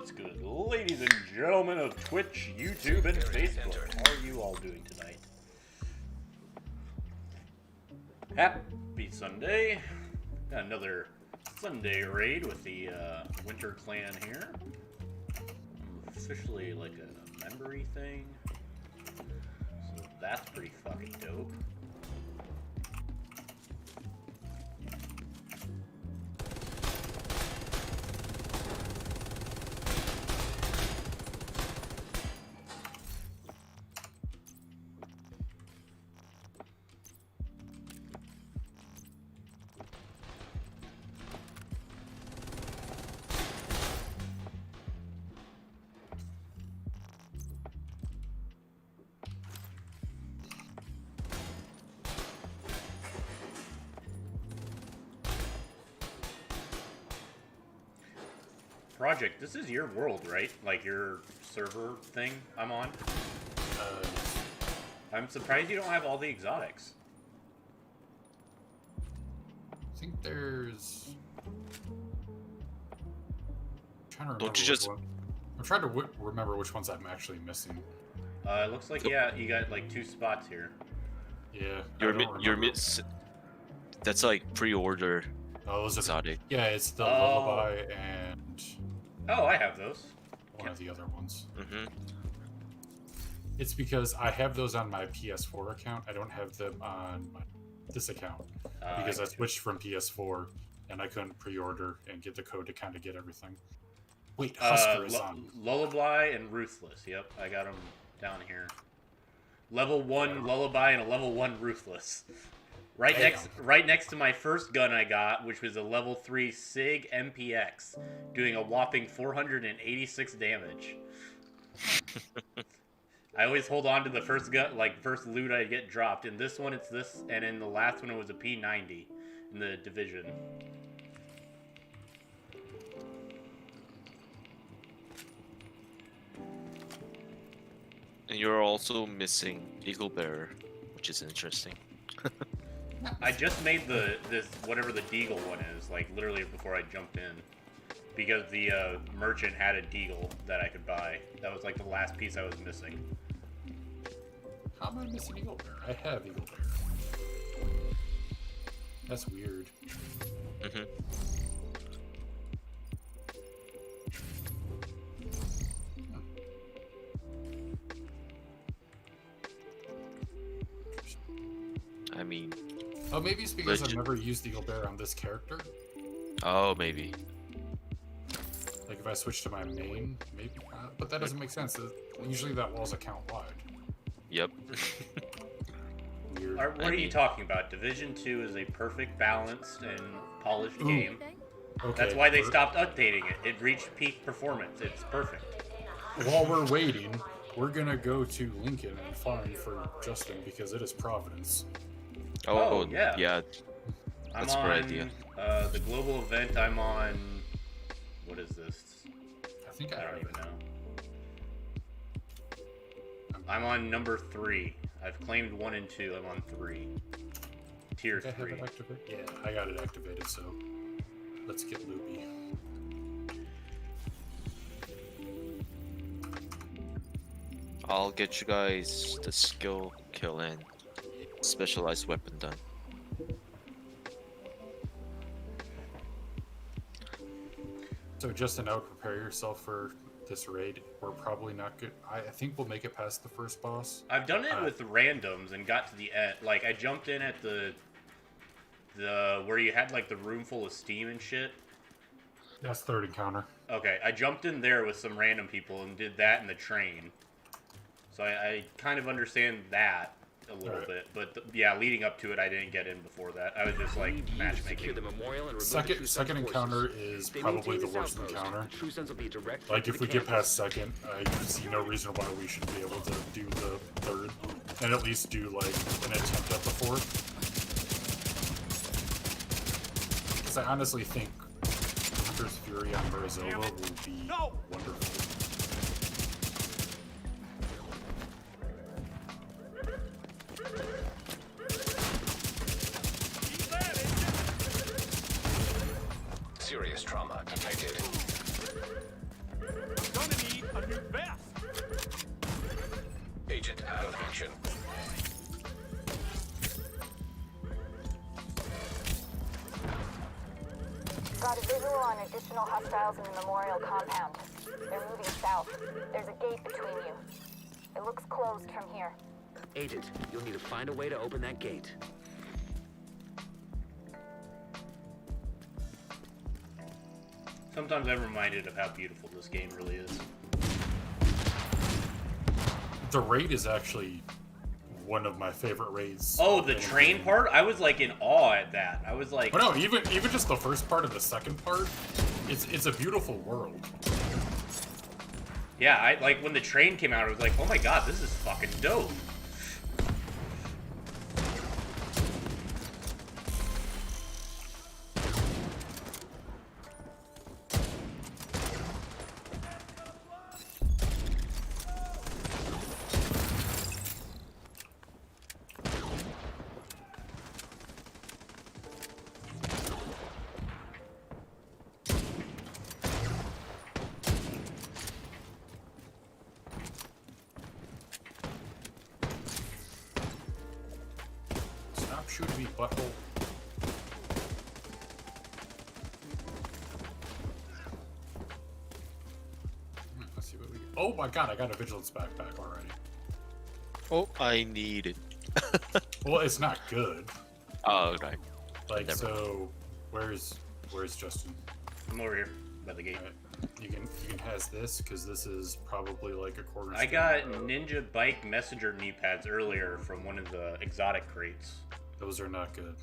What's good, ladies and gentlemen of Twitch, YouTube, and Facebook? How are you all doing tonight? Happy Sunday. Got another Sunday raid with the Winter Clan here. Officially like a memory thing. So that's pretty fucking dope. Project, this is your world, right? Like your server thing I'm on? I'm surprised you don't have all the exotics. I think there's... I'm trying to remember Don't you just... I'm trying to remember which ones I'm actually missing. It looks like, yeah, you got like 2 spots here. Yeah. You're that's like pre-order those exotic. Yeah, it's the Lullaby and Oh, I have those. one of the other ones. Mm-hmm. It's because I have those on my PS4 account. I don't have them on this account because I switched from PS4 and I couldn't pre-order and get the code to kind of get everything. Wait, Husker is on. Lullaby and Ruthless. Yep, I got them down here. Level 1 Lullaby and a level 1 Ruthless. Right next to my first gun I got, which was a level 3 SIG MPX, doing a whopping 486 damage. I always hold on to the first gun, like first loot I get dropped. In this one, it's this, and in the last one, it was a P90 in the Division. And you're also missing Eagle Bearer, which is interesting. I just made this whatever the Deagle one is, like literally before I jumped in, because the merchant had a Deagle that I could buy. That was like the last piece I was missing. How am I missing Eagle Bear? I have Eagle Bear. That's weird. Mm-hmm. I mean... Oh, maybe it's because I've never used Eagle Bear on this character. Oh, maybe. Like if I switch to my main, maybe. But that doesn't make sense. Usually that wall's account wide. Yep. Weird. What are you talking about? Division 2 is a perfect, balanced, and polished game. Okay, That's why they stopped updating it. It reached peak performance. It's perfect. While we're waiting, we're gonna go to Lincoln and farm for Justin because it is Providence. Oh, yeah. Yeah. That's a great idea. The global event, I'm on... What is this? I think I don't even know. I'm on number 3. I've claimed 1 and 2. I'm on 3. Tier 3. I have it activated. Yeah, I got it activated, so let's get loopy. I'll get you guys the skill kill and specialized weapon done. So Justin, I would prepare yourself for this raid. We're probably not good. I think we'll make it past the first boss. I've done it with randoms and got to the end. Like, I jumped in at the where you had, like, the room full of steam and shit. That's third encounter. Okay, I jumped in there with some random people and did that in the train. So I kind of understand that a little bit. But, yeah, leading up to it, I didn't get in before that. I was just, like, matchmaking. Second encounter is probably the worst encounter. Like, if we get past second, I see no reason why we should be able to do the third. And at least do, like, an attempt at the fourth. Because I honestly think Hunter's Fury on Marzella will be wonderful. Serious trauma detected. Got a visual on additional hostiles in the Memorial compound. They're moving south. There's a gate between you. It looks closed from here. Agent, you'll need to find a way to open that gate. Sometimes I'm reminded of how beautiful this game really is. The raid is actually one of my favorite raids. Oh, the train part? I was like in awe at that. I was like, Oh no, even just the first part of the second part, it's a beautiful world. yeah, I like when the train came out, I was like, oh my god, this is fucking dope. Stop shooting me, butthole. Let's see what we get. Oh my god, I got a vigilance backpack already. Oh, I need it. Well, it's not good. Oh, right. Like, Never. so, where's Justin? I'm over here by the gate. Alright, you can has this because this is probably like a quarter. I got Ninja Bike Messenger knee pads earlier from one of the exotic crates. Those are not good.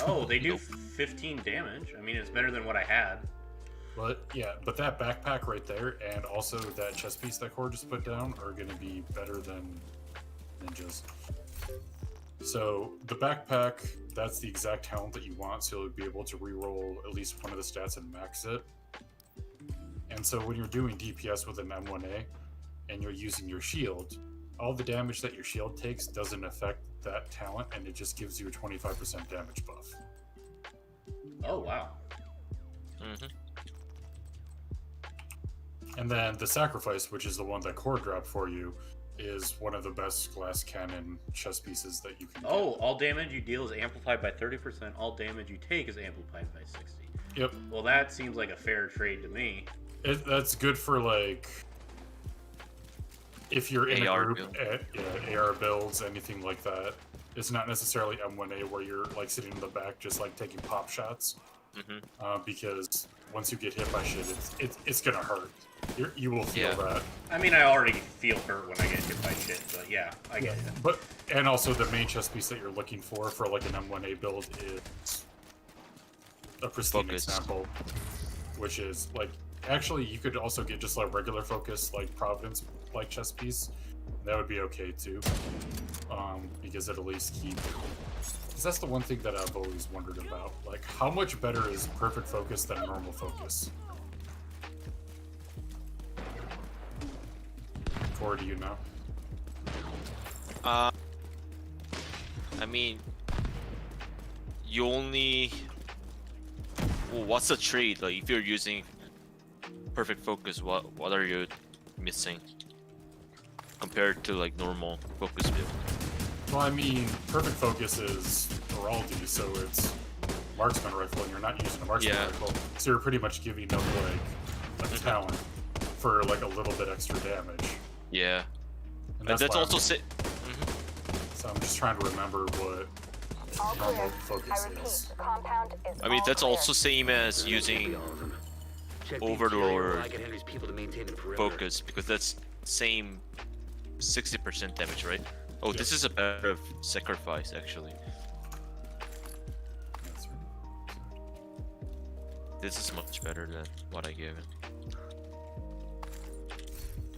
Oh, they do Nope. 15 damage. I mean, it's better than what I had. But yeah, but that backpack right there, and also that chest piece that Core just put down, are going to be better than ninjas. So the backpack, that's the exact talent that you want, so you'll be able to reroll at least one of the stats and max it. And so when you're doing DPS with an M1A and you're using your shield, all the damage that your shield takes doesn't affect that talent, and it just gives you a 25% damage buff. Oh, wow. Mm-hmm. And then the sacrifice, which is the one that Core dropped for you, is one of the best glass cannon chest pieces that you can get. Oh, all damage you deal is amplified by 30%. All damage you take is amplified by 60. Yep. Well, that seems like a fair trade to me. That's good for, like, if you're in AR a group, AR builds, anything like that. It's not necessarily M1A where you're, like, sitting in the back just, like, taking pop shots. Mm-hmm. Because once you get hit by shit, it's gonna hurt. You will feel Yeah. that. I mean, I already feel hurt when I get hit by shit, but yeah, I get it. But and also the main chest piece that you're looking for like an M1A build is a pristine Focus. example, which is like actually you could also get just like regular focus like Providence like chest piece. That would be okay too, because it at least keep. Because that's the one thing that I've always wondered about. Like, how much better is perfect focus than normal focus? Or do you know? I mean, you only. Well, what's the trade? Like, if you're using perfect focus, what are you missing compared to like normal focus build? Well, I mean, perfect focus is Heraldry, so it's marksman rifle, and you're not using a marksman Yeah. rifle, so you're pretty much giving up like a talent for like a little bit extra damage. Yeah, And and that's why also So I'm just trying to remember what All normal clear. focus I repeat, is. the compound is I mean, all that's clear. also same as using Check Overlord I can Henry's people to maintain the perimeter. focus because that's same 60% damage, right? Oh, this is a better sacrifice actually. That's This is much better than what I gave it.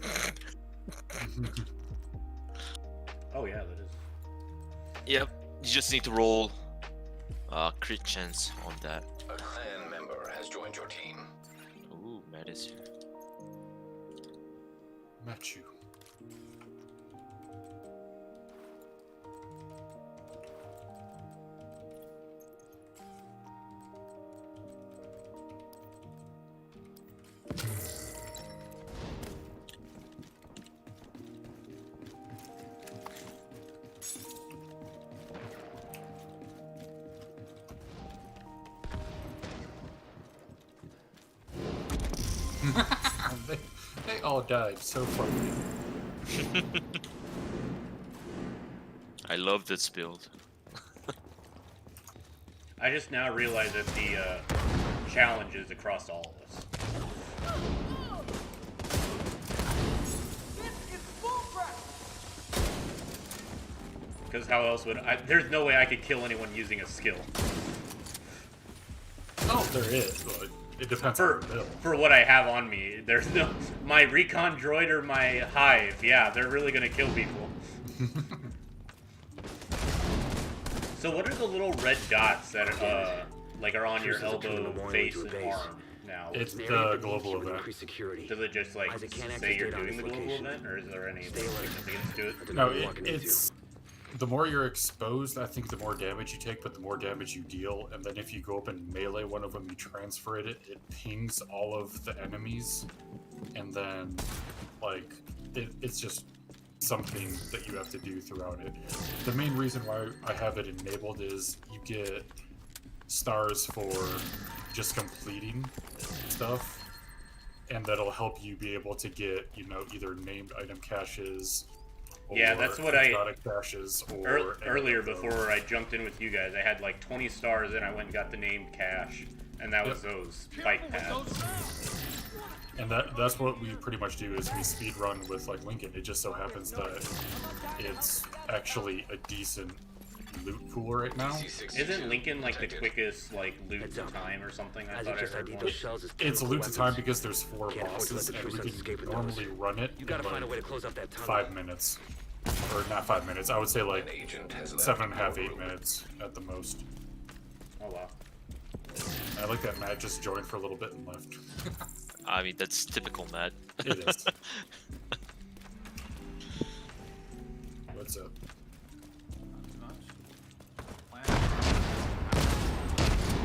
right. Oh, yeah, that is. Yep, you just need to roll crit chance on that. A clan member has joined your team. Ooh, Matt is here. Met you. they all died so funny. I love this build. I just now realize that the challenge is across all of us. Because how else would I... There's no way I could kill anyone using a skill. Oh, there is, but it depends on the build. For what I have on me, there's no... My recon droid or my hive, yeah, they're really gonna kill people. So what are the little red dots that like are on your Here's a return elbow, memorial face, to a and base. arm now? It's An area the beneath global you with event. increased security. Does it just like Isaac can't say you're actually doing stay the on this global location. event, or is there any Stay alert. significance to it? I don't know No, what you're walking into. it's the more you're exposed, I think the more damage you take, but the more damage you deal. And then if you go up and melee one of them, you transfer it, it pings all of the enemies, and then like it's just something that you have to do throughout it. The main reason why I have it enabled is you get stars for just completing stuff, and that'll help you be able to get, you know, either named item caches. Yeah, that's what I- exotic caches or Earlier, any of those. before I jumped in with you guys, I had like 20 stars and I went and got the named cache, and that was Yep. those fight pads. And that's what we pretty much do is we speed run with like Lincoln. It just so happens that it's actually a decent loot pool right now. Isn't Lincoln like the quickest like loot Heads up. time or something? I Isaac thought I just heard ID'd one. those shells as It's a chemical loot to time weapons. because there's 4 Can't afford to let bosses, the and true we sons escape can with normally those. run it You gotta in find a way like to close up that tunnel. 5 minutes, or not 5 minutes. I would say An like agent has left 7.5, your 8 room. minutes at the most. Oh wow. I like that Matt just joined for a little bit and left. I mean, that's typical, Matt. It is. What's up?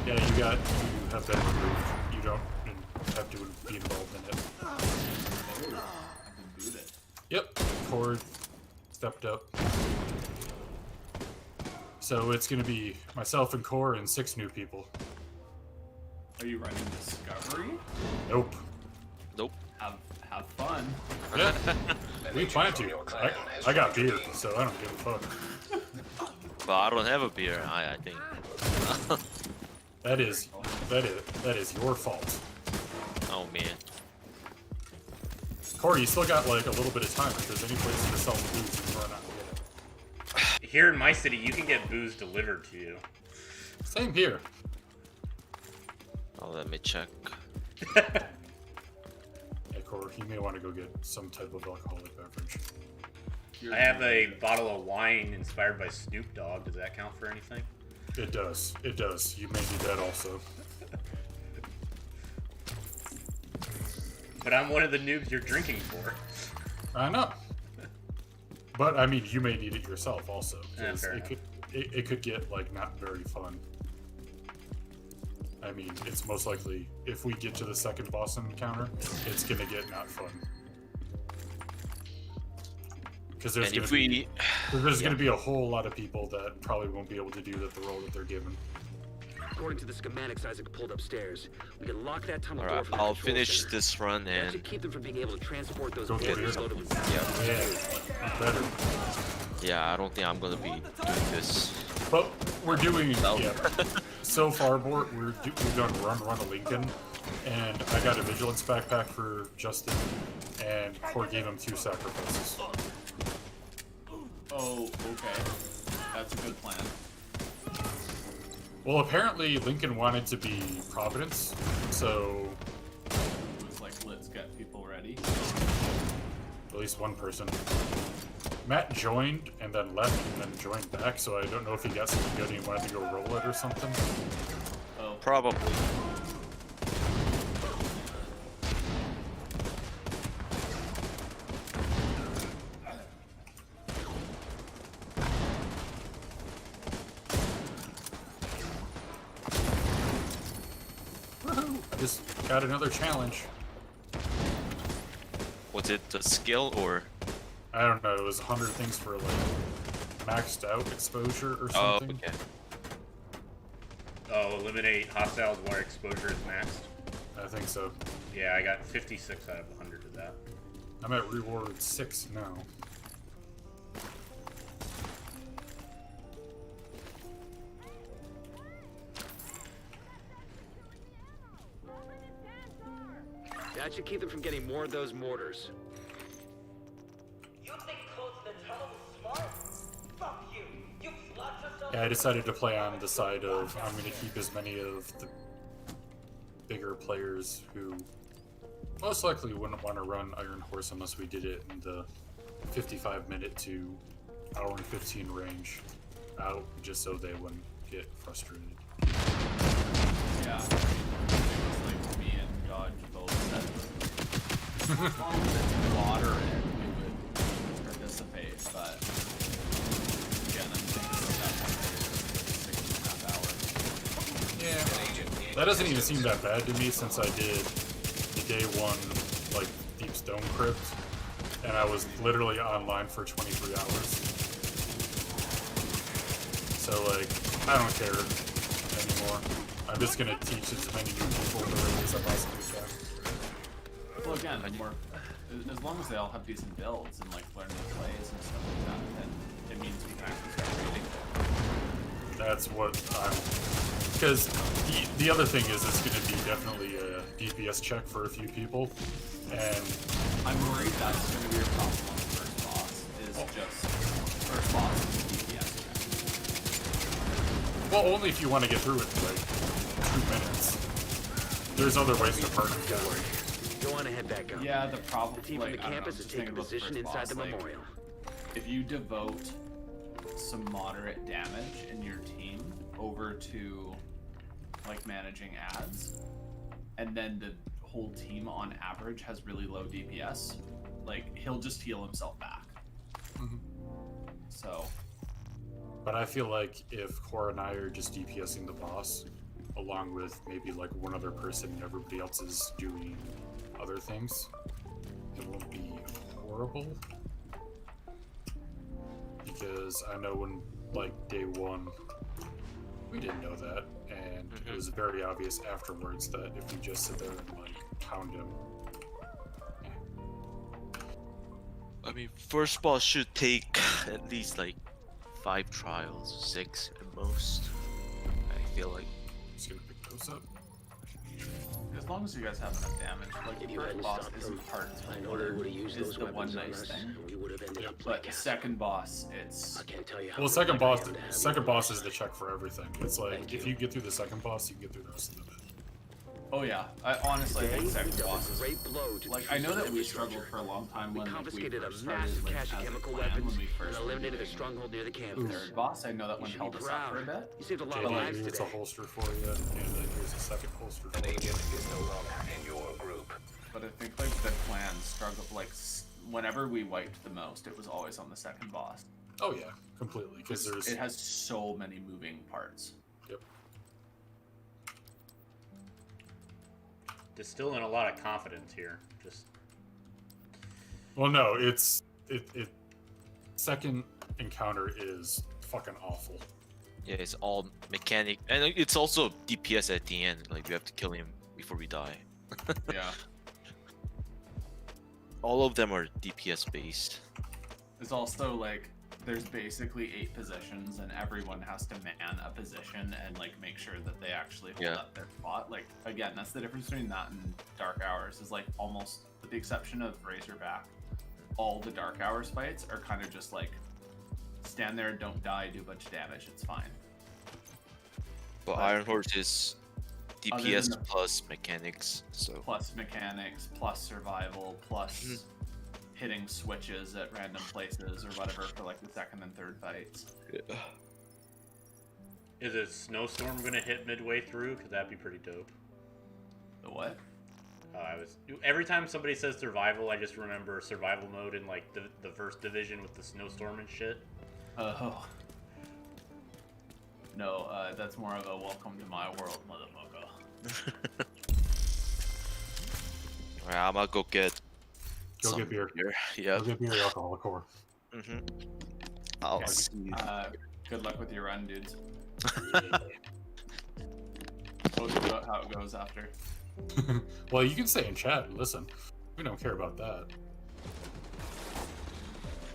Yeah, you have been removed. You don't have to be involved in it. Yep, Cord stepped up. So it's gonna be myself and Core and 6 new people. Are you running Discovery? Nope. Nope. Have fun. Yeah, An we agent plan from to. your clan has I got joined beer, your team. so I don't give a fuck. But I don't have a beer. I think. That is your fault. Oh man. Corey, you still got like a little bit of time. If there's any place to sell booze, you can run out and get it. Here in my city, you can get booze delivered to you. Same here. Oh, let me check. Yeah, Corey, you may want to go get some type of alcoholic beverage. I have a bottle of wine inspired by Snoop Dogg. Does that count for anything? It does. It does. You may need that also. But I'm one of the noobs you're drinking for. I know. But I mean, you may need it yourself also. Yeah, 'Cause fair it enough. could it could get like not very fun. I mean, it's most likely if we get to the second boss encounter, it's gonna get not fun. Because there's And gonna if be we, there's gonna be a whole lot of people that probably won't be able to do the role that they're given. According to the schematics Isaac pulled upstairs, we can lock that tunnel door alright, from the I'll control finish center. this run That and should keep them from being able to transport those Go get orders it. loaded with yeah, Better. yeah. I don't think I'm gonna be doing this. But we're doing No. yeah. So far, Bort, we've done run a Lincoln, and I got a vigilance backpack for Justin, and Core gave him 2 sacrifices. Oh, okay. That's a good plan. Well, apparently Lincoln wanted to be Providence, so It was like, let's get people ready. at least one person. Matt joined and then left and then joined back, so I don't know if he got something good and he wanted to go roll it or something. Oh, Probably. I just got another challenge. Was it the skill or? I don't know, it was 100 things for like maxed out exposure or Oh, something. okay. Oh, eliminate hostiles while exposure is maxed. I think so. Yeah, I got 56 out of 100 of that. I'm at reward 6 now. That should keep them from getting more of those mortars. You think closing the tunnel was smart? Fuck you! You locked yourself. Yeah, I decided to play on the side of I'm going to keep as many of the bigger players who most likely wouldn't want to run Iron Horse unless we did it in the 55-minute to hour and 15 range out, just so they wouldn't get frustrated. Yeah. It was like me and God both said. As long as it's moderate, we would participate, but again, I'm thinking that 6.5 hours. Yeah. That doesn't even seem that bad to me since I did the day one, like, Deep Stone Crypt, and I was literally online for 23 hours. So, like, I don't care anymore. I'm just gonna teach as many new people the way as I possibly can. Well, again, as long as they all have decent builds and like learn new plays and stuff like that, then it means we can actually start reading. That's what I'm... Because the other thing is it's going to be definitely a DPS check for a few people, and I'm worried that's going to be your problem on the first boss. Is just first boss is a DPS check. well, only if you want to get through it in like 2 minutes. There's other ways to burn it. Go on ahead back up. Yeah, the problem. The team like, from the I don't know, campus is just taking thinking about the position first inside the boss, like, memorial. if you devote some moderate damage in your team over to like managing ads, and then the whole team on average has really low DPS, like he'll just heal himself back. Mhm. So But I feel like if Cora and I are just DPSing the boss, along with maybe like one other person and everybody else is doing other things, it won't be horrible. Because I know when, like, day one, we didn't know that, and it was very obvious afterwards that if we just sit there and, like, pound him. I mean, first boss should take at least like 5 trials, 6 at most. I feel like. Just gonna pick those up. as long as you guys have enough damage, like If the you first hadn't boss stopped isn't them, hard to I know they would have used is those the one weapons on nice us, thing. and we would have ended up like But cats. second boss, it's I can't tell you how Well, much second I boss, am to have second you. boss is the check for everything. It's like Thank if you. you get through the second boss, you can get through the rest of it. oh yeah. I honestly Today, think we second dealt boss a is great blow to like the I know that we infrastructure. struggled for a long time We when like, confiscated we a first started, massive like, cache of as a chemical clan, weapons when we and first eliminated a began. stronghold near the campus. Third boss, I know that You one should held be us up for a proud. bit. You saved a lot of JD, lives here's a today. holster for you, and then here's a second holster for An you. agent is no longer in your group. But I think like the clan struggled like whenever we wiped the most, it was always on the second boss. Oh yeah, completely. Because there's It has so many moving parts. yep. Distilling a lot of confidence here. Just Well, no, it's it. Second encounter is fucking awful. Yeah, it's all mechanic, and it's also DPS at the end. Like we have to kill him before we die. Yeah. All of them are DPS based. It's also like there's basically 8 positions and everyone has to man a position and like make sure that they actually hold Yeah. up their spot. Like again, that's the difference between that and Dark Hours is like almost with the exception of Razorback, all the Dark Hours fights are kind of just like stand there, don't die, do a bunch of damage, it's fine. But Iron Horse is Other DPS than the- plus mechanics, so Plus mechanics, plus survival, plus hitting switches at random places or whatever for like the second and third fights. is a snowstorm gonna hit midway through? Cause that'd be pretty dope. The what? I was every time somebody says survival, I just remember survival mode in like the first division with the snowstorm and shit. Oh. No, that's more of a welcome to my world, motherfucker. Alright, I'm gonna go get Go some get beer. Yeah. Go get beer, alcoholic core. I'll Okay. see. Good luck with your run, dudes. Post about how it goes after. Well, you can stay in chat and listen. We don't care about that.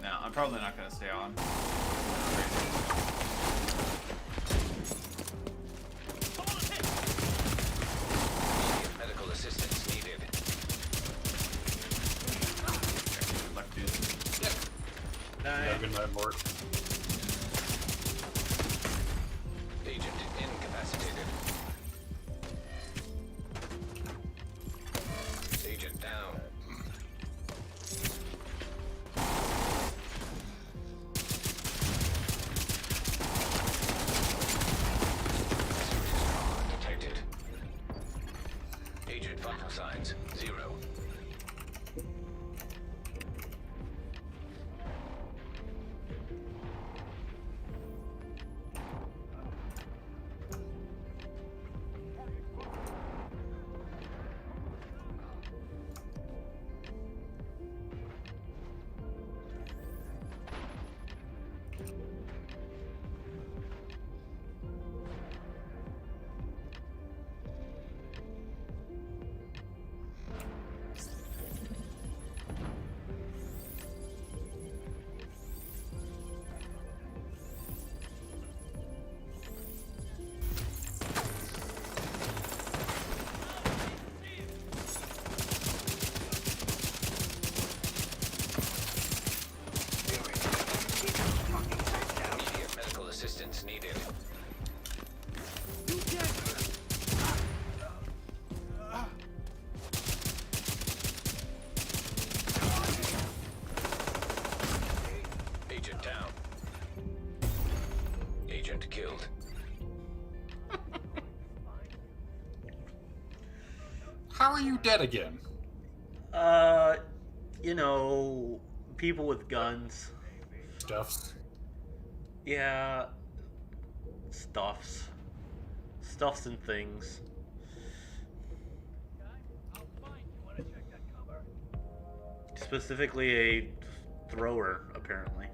No, I'm probably not gonna stay on. Medical assistance needed. Good luck, dude. Yeah, good night, Mort. Agent incapacitated. Agent down. Serious trauma detected. Agent vital signs 0. Immediate medical assistance needed. Agent down. Agent killed. How are you dead again? You know, people with guns. Stuffs. Yeah, stuffs and things. Specifically a thrower, apparently.